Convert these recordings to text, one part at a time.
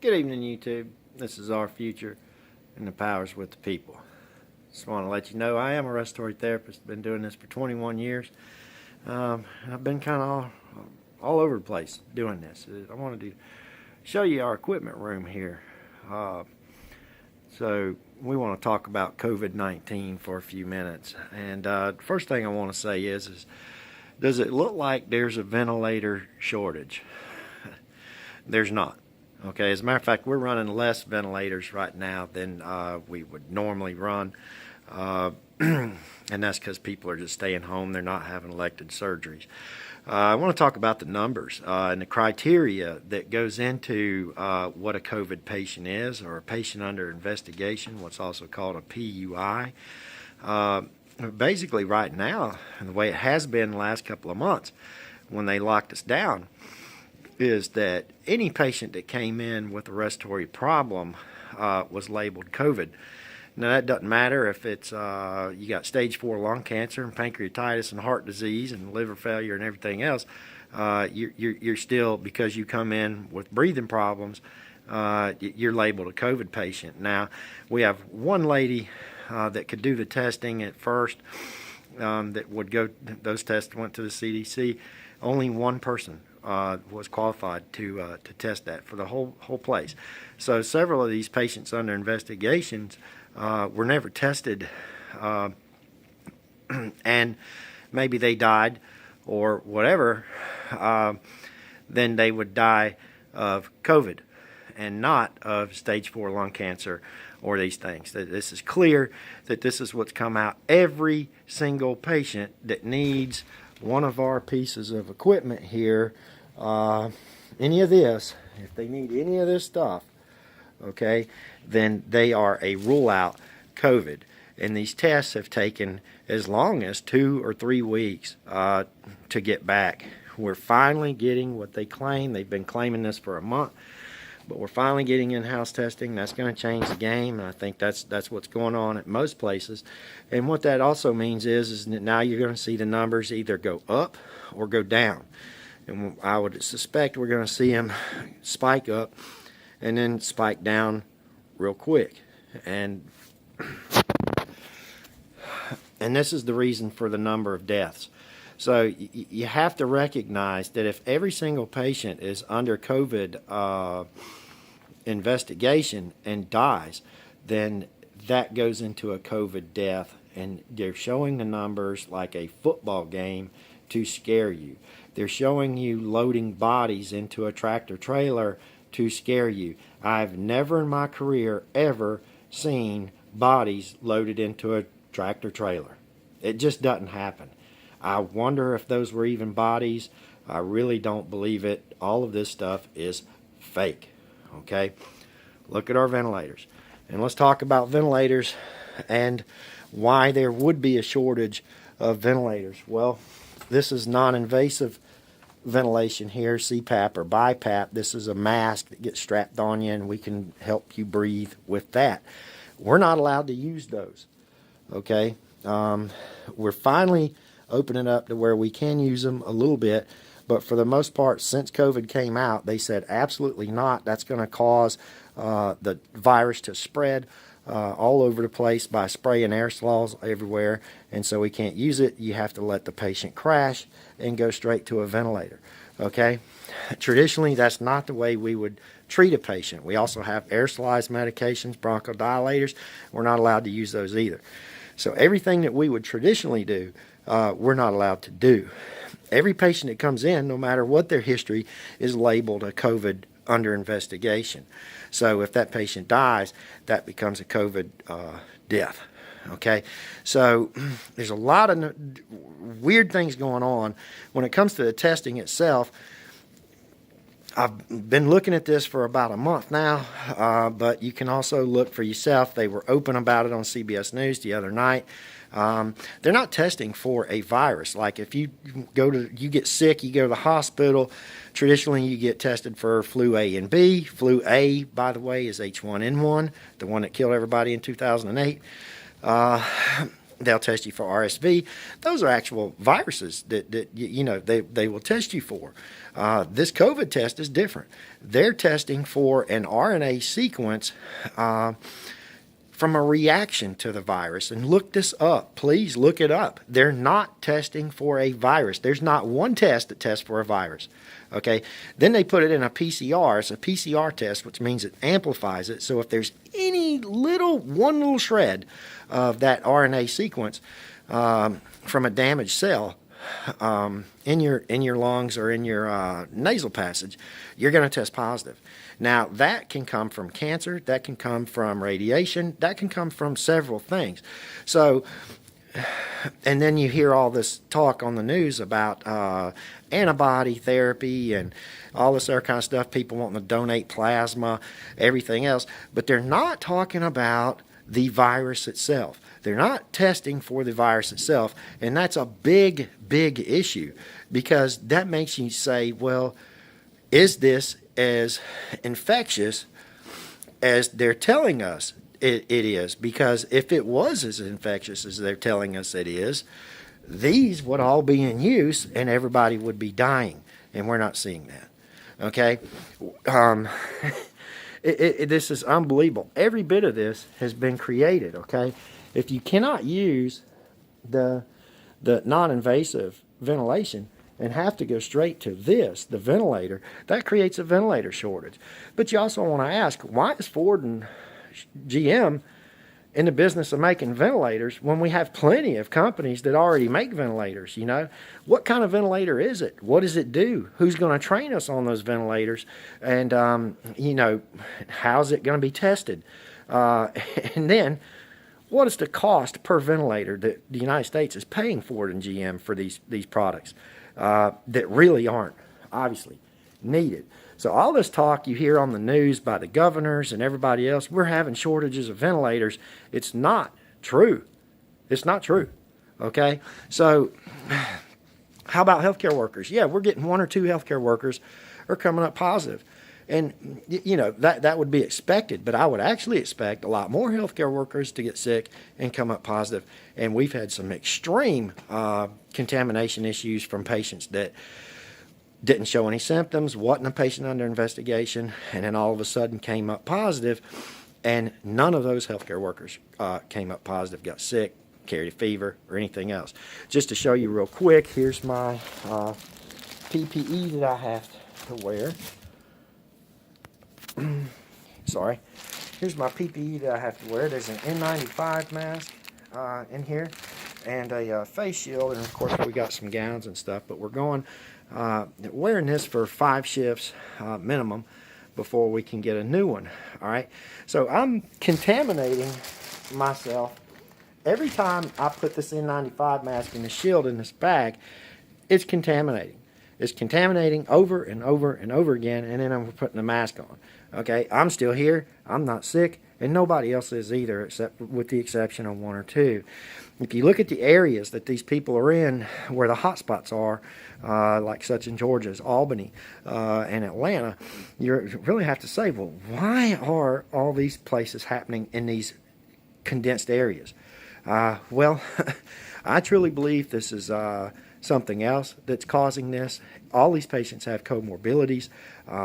Good evening, YouTube. This is our future, and the power's with the people. Just want to let you know I am a respiratory therapist. Been doing this for 21 years. I've been kind of all over the place doing this. I wanted to show you our equipment room here. So we want to talk about COVID-19 for a few minutes. And first thing I want to say is does it look like there's a ventilator shortage? There's not. Okay, as a matter of fact, we're running less ventilators right now than we would normally run. And that's because people are just staying home. They're not having elective surgeries. I want to talk about the numbers and the criteria that goes into what a COVID patient is, or a patient under investigation, what's also called a PUI. Basically, right now, and the way it has been the last couple of months when they locked us down, is that any patient that came in with a respiratory problem was labeled COVID. Now, that doesn't matter if it's you got stage 4 lung cancer and pancreatitis and heart disease and liver failure and everything else. You're still, because you come in with breathing problems, you're labeled a COVID patient. Now, we have one lady that could do the testing at first that would go, those tests went to the CDC. Only one person was qualified to test that for the whole place. So several of these patients under investigations were never tested, and maybe they died or whatever. Then they would die of COVID and not of stage 4 lung cancer or these things. This is clear that this is what's come out. Every single patient that needs one of our pieces of equipment here, any of this, if they need any of this stuff, okay, then they are a rule out COVID. And these tests have taken as long as 2 or 3 weeks to get back. We're finally getting what they claim. They've been claiming this for a month, but we're finally getting in-house testing. That's going to change the game, and I think that's what's going on at most places. And what that also means is that now you're going to see the numbers either go up or go down. And I would suspect we're going to see them spike up and then spike down real quick. And this is the reason for the number of deaths. So you have to recognize that if every single patient is under COVID investigation and dies, then that goes into a COVID death. And they're showing the numbers like a football game to scare you. They're showing you loading bodies into a tractor trailer to scare you. I've never in my career ever seen bodies loaded into a tractor trailer. It just doesn't happen. I wonder if those were even bodies. I really don't believe it. All of this stuff is fake. Okay? Look at our ventilators. And let's talk about ventilators and why there would be a shortage of ventilators. Well, this is non-invasive ventilation here, CPAP or BiPAP. This is a mask that gets strapped on you, and we can help you breathe with that. We're not allowed to use those. Okay? We're finally opening up to where we can use them a little bit, but for the most part, since COVID came out, they said absolutely not. That's going to cause the virus to spread all over the place by spraying aerosols everywhere, and so we can't use it. You have to let the patient crash and go straight to a ventilator. Okay? Traditionally, that's not the way we would treat a patient. We also have aerosolized medications, bronchodilators. We're not allowed to use those either. So everything that we would traditionally do, we're not allowed to do. Every patient that comes in, no matter what their history, is labeled a COVID under investigation. So if that patient dies, that becomes a COVID death. Okay, so there's a lot of weird things going on when it comes to the testing itself. I've been looking at this for about a month now, but you can also look for yourself. They were open about it on CBS News the other night. They're not testing for a virus. Like if you get sick, you go to the hospital. Traditionally, you get tested for flu A and B. Flu A, by the way, is H1N1, the one that killed everybody in 2008. They'll test you for RSV. Those are actual viruses that they will test you for. This COVID test is different. They're testing for an RNA sequence from a reaction to the virus. And look this up. Please look it up. They're not testing for a virus. There's not one test that tests for a virus. Okay. Then they put it in a PCR. It's a PCR test, which means it amplifies it. So if there's any one little shred of that RNA sequence from a damaged cell in your lungs or in your nasal passage, you're going to test positive. Now, that can come from cancer, that can come from radiation, that can come from several things. So, and then you hear all this talk on the news about antibody therapy and all this other kind of stuff, people wanting to donate plasma, everything else, but they're not talking about the virus itself. They're not testing for the virus itself, and that's a big, big issue, because that makes you say, well, is this as infectious as they're telling us it is? Because if it was as infectious as they're telling us it is, these would all be in use and everybody would be dying, and we're not seeing that. Okay? This is unbelievable. Every bit of this has been created, okay? If you cannot use the non-invasive ventilation and have to go straight to this, the ventilator, that creates a ventilator shortage. But you also want to ask, why is Ford and GM in the business of making ventilators when we have plenty of companies that already make ventilators? What kind of ventilator is it? What does it do? Who's going to train us on those ventilators? And how's it going to be tested? And then, what is the cost per ventilator that the United States is paying Ford and GM for these products that really aren't obviously needed? So all this talk you hear on the news by the governors and everybody else, we're having shortages of ventilators. It's not true. It's not true. Okay? So how about healthcare workers? Yeah, we're getting 1 or 2 healthcare workers are coming up positive. And, that would be expected, but I would actually expect a lot more healthcare workers to get sick and come up positive. And we've had some extreme contamination issues from patients that didn't show any symptoms, wasn't a patient under investigation, and then all of a sudden came up positive, and none of those healthcare workers came up positive, got sick, carried a fever, or anything else. Just to show you real quick, here's my PPE that I have to wear. Sorry. Here's my PPE that I have to wear. There's an N95 mask in here and a face shield, and of course we got some gowns and stuff, but we're going wearing this for 5 shifts minimum before we can get a new one. All right, so I'm contaminating myself every time I put this N95 mask and the shield in this bag. It's contaminating. It's contaminating over and over and over again, and then I'm putting the mask on. Okay, I'm still here. I'm not sick, and nobody else is either, except with the exception of 1 or 2. If you look at the areas that these people are in, where the hot spots are, like such in Georgia's Albany and Atlanta, you really have to say, well, why are all these places happening in these condensed areas? Well, I truly believe this is something else that's causing this. All these patients have comorbidities.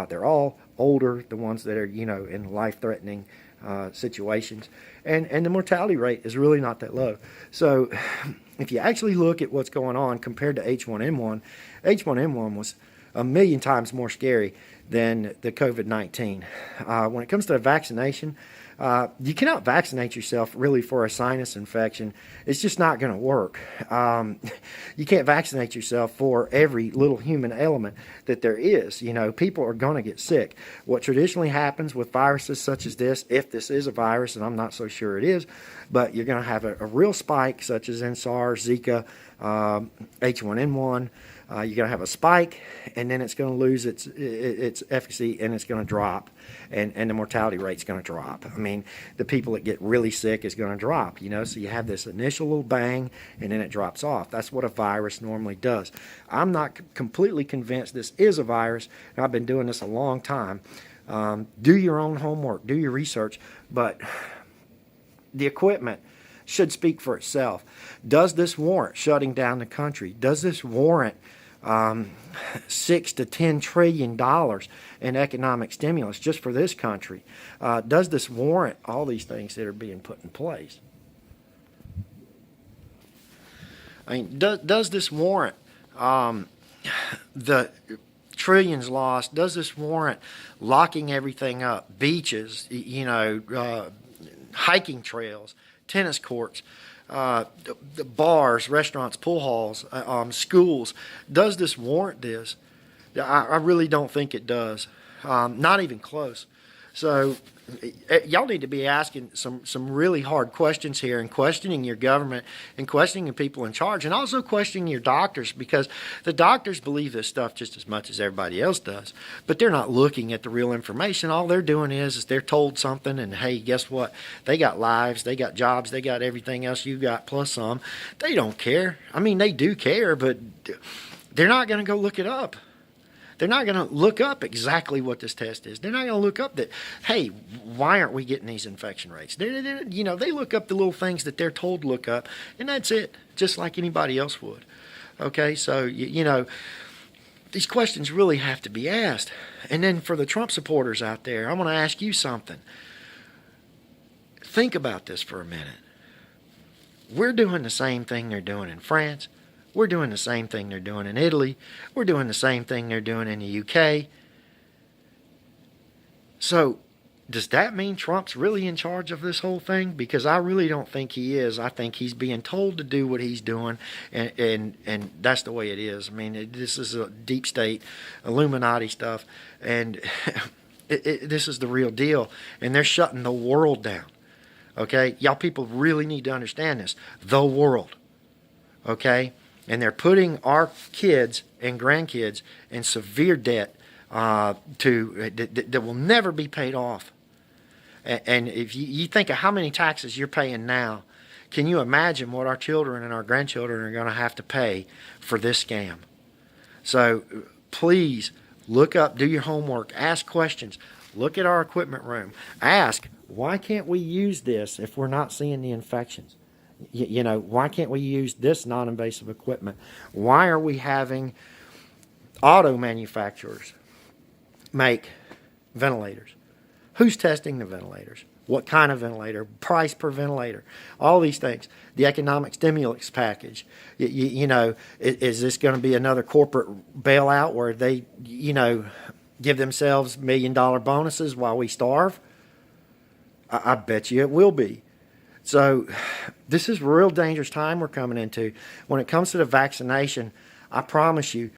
They're all older, the ones that are, in life-threatening situations. And the mortality rate is really not that low. So if you actually look at what's going on compared to H1N1, H1N1 was a million times more scary than the COVID-19. When it comes to vaccination, you cannot vaccinate yourself really for a sinus infection. It's just not going to work. You can't vaccinate yourself for every little human element that there is. People are going to get sick. What traditionally happens with viruses such as this, if this is a virus, and I'm not so sure it is, but you're going to have a real spike such as in SARS, Zika, H1N1. You're going to have a spike, and then it's going to lose its efficacy, and it's going to drop, and the mortality rate's going to drop. I mean, the people that get really sick is going to drop, so you have this initial little bang, and then it drops off. That's what a virus normally does. I'm not completely convinced this is a virus, and I've been doing this a long time. Do your own homework, do your research, but the equipment should speak for itself. Does this warrant shutting down the country? Does this warrant $6 to $10 trillion in economic stimulus just for this country? Does this warrant all these things that are being put in place? I mean, does this warrant the trillions lost? Does this warrant locking everything up? Beaches, hiking trails, tennis courts, the bars, restaurants, pool halls, schools. Does this warrant this? I really don't think it does. Not even close. So y'all need to be asking some really hard questions here, and questioning your government and questioning the people in charge, and also questioning your doctors, because the doctors believe this stuff just as much as everybody else does, but they're not looking at the real information. All they're doing is they're told something, and hey, guess what? They got lives, they got jobs, they got everything else you got plus some. They don't care. I mean, they do care, but they're not going to go look it up. They're not going to look up exactly what this test is. They're not going to look up that, hey, why aren't we getting these infection rates? They look up the little things that they're told to look up, and that's it, just like anybody else would. Okay, so, these questions really have to be asked. And then for the Trump supporters out there, I want to ask you something. Think about this for a minute. We're doing the same thing they're doing in France. We're doing the same thing they're doing in Italy. We're doing the same thing they're doing in the UK. So does that mean Trump's really in charge of this whole thing? Because I really don't think he is. I think he's being told to do what he's doing, and that's the way it is. I mean, this is a deep state, Illuminati stuff, and this is the real deal, and they're shutting the world down. Okay? Y'all people really need to understand this. The world. Okay? And they're putting our kids and grandkids in severe debt that will never be paid off. And if you think of how many taxes you're paying now, can you imagine what our children and our grandchildren are going to have to pay for this scam? So please look up, do your homework, ask questions, look at our equipment room, ask, why can't we use this if we're not seeing the infections? Why can't we use this non-invasive equipment? Why are we having auto manufacturers make ventilators? Who's testing the ventilators? What kind of ventilator? Price per ventilator? All these things. The economic stimulus package. Is this going to be another corporate bailout where they, give themselves $1 million bonuses while we starve? I bet you it will be. So this is a real dangerous time we're coming into. When it comes to the vaccination, I promise you,